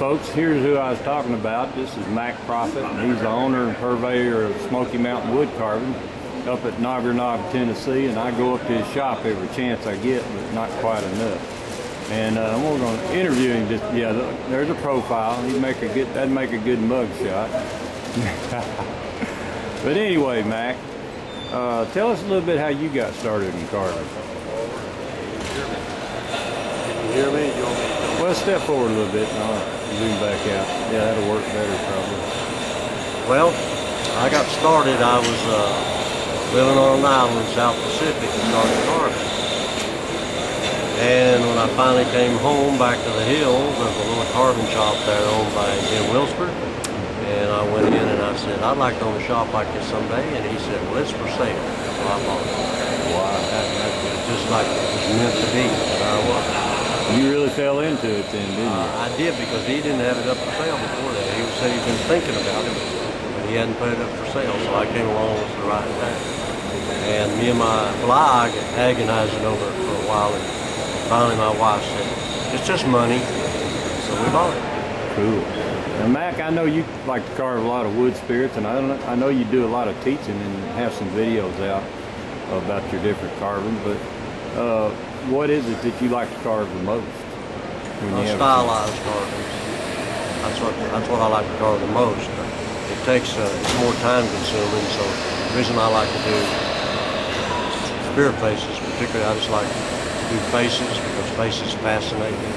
folks, here's who I was talking about. This is Mac Proffitt, and he's the owner and purveyor of Smoky Mountain Wood Carving up at Nogger Knob, Tennessee, and I go up to his shop every chance I get, but not quite enough. And we're going to interview him. Just there's a profile. That'd make a good mug shot. But anyway, Mac, tell us a little bit how you got started in carving. Can you hear me? Well, step forward a little bit and I'll zoom back out. Yeah, that'll work better probably. Well, I got started. I was living on an island in South Pacific and started carving. And when I finally came home back to the hills, there's a little carving shop there owned by Jim Wilsford. And I went in and I said, I'd like to own a shop like this someday. And he said, well, it's for sale. So I bought it. Wow. That's just like it was meant to be. And I was. You really fell into it then, didn't you? I did, because he didn't have it up for sale before that. He said he'd been thinking about it, but he hadn't put it up for sale, so I came along with the right time. And me and I agonizing over it for a while, and finally my wife said, it's just money, so we bought it. Cool. Now, Mac, I know you like to carve a lot of wood spirits, and I know you do a lot of teaching and have some videos out about your different carving, but what is it that you like to carve the most? Stylized carvings. That's what I like to carve the most. It takes it's more time consuming, so the reason I like to do spirit faces, particularly, I just like to do faces because faces fascinate me.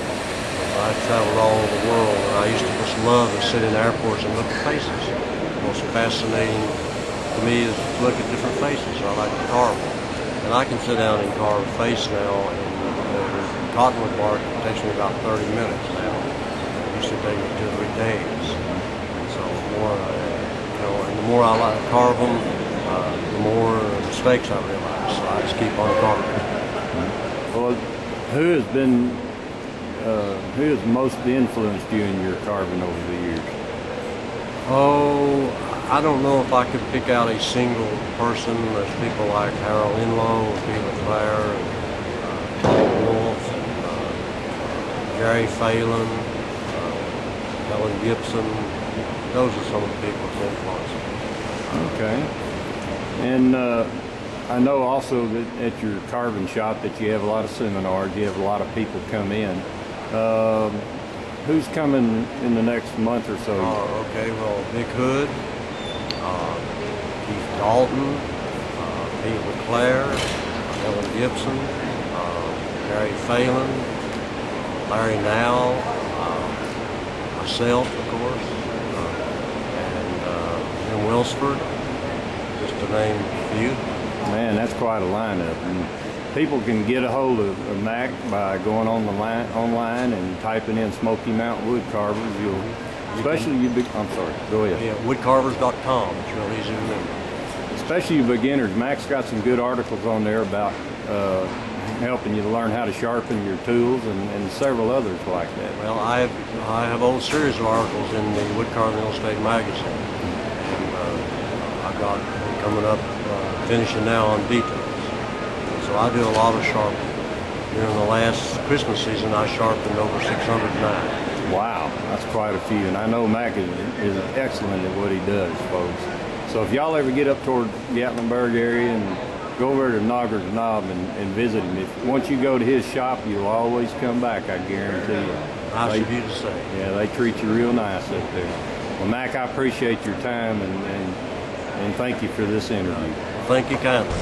I've traveled all over the world, and I used to just love to sit in airports and look at faces. The most fascinating to me is to look at different faces, so I like to carve them. And I can sit down and carve a face now, and cottonwood bark, it takes me about 30 minutes now. It used to take me 2 or 3 days. And so the more, and the more I like to carve them, the more mistakes I realize. So I just keep on carving. Well, who has most influenced you in your carving over the years? Oh, I don't know if I could pick out a single person. There's people like Harold Inlow, Felix Clare, Paul Wolf, Gary Phelan, Helen Gibson. Those are some of the people that influenced me. Okay. And I know also that at your carving shop that you have a lot of seminars, you have a lot of people come in. Who's coming in the next month or so? Okay, well, Vic Hood, Keith Dalton, Pete LeClaire, Helen Gibson, Gary Phelan, Larry Nowell, myself, of course, and Jim Wilsford, just to name a few. Man, that's quite a lineup. And people can get a hold of Mac by going on online and typing in Smoky Mountain Wood Carvers. I'm sorry, go ahead. Yeah, woodcarvers.com. It's real easy to remember. Especially you beginners. Mac's got some good articles on there about helping you to learn how to sharpen your tools and several others like that. Well, I have a whole series of articles in the Wood Carving Illustrated magazine. And I've got coming up, finishing now on details. So I do a lot of sharpening. During the last Christmas season, I sharpened over 600 knives. Wow, that's quite a few. And I know Mac is excellent at what he does, folks. So if y'all ever get up toward Gatlinburg area and go over to Nogger Knob and visit him, once you go to his shop, you'll always come back, I guarantee you. Nice of you to say. Yeah, they treat you real nice up there. Well, Mac, I appreciate your time and thank you for this interview. Thank you kindly.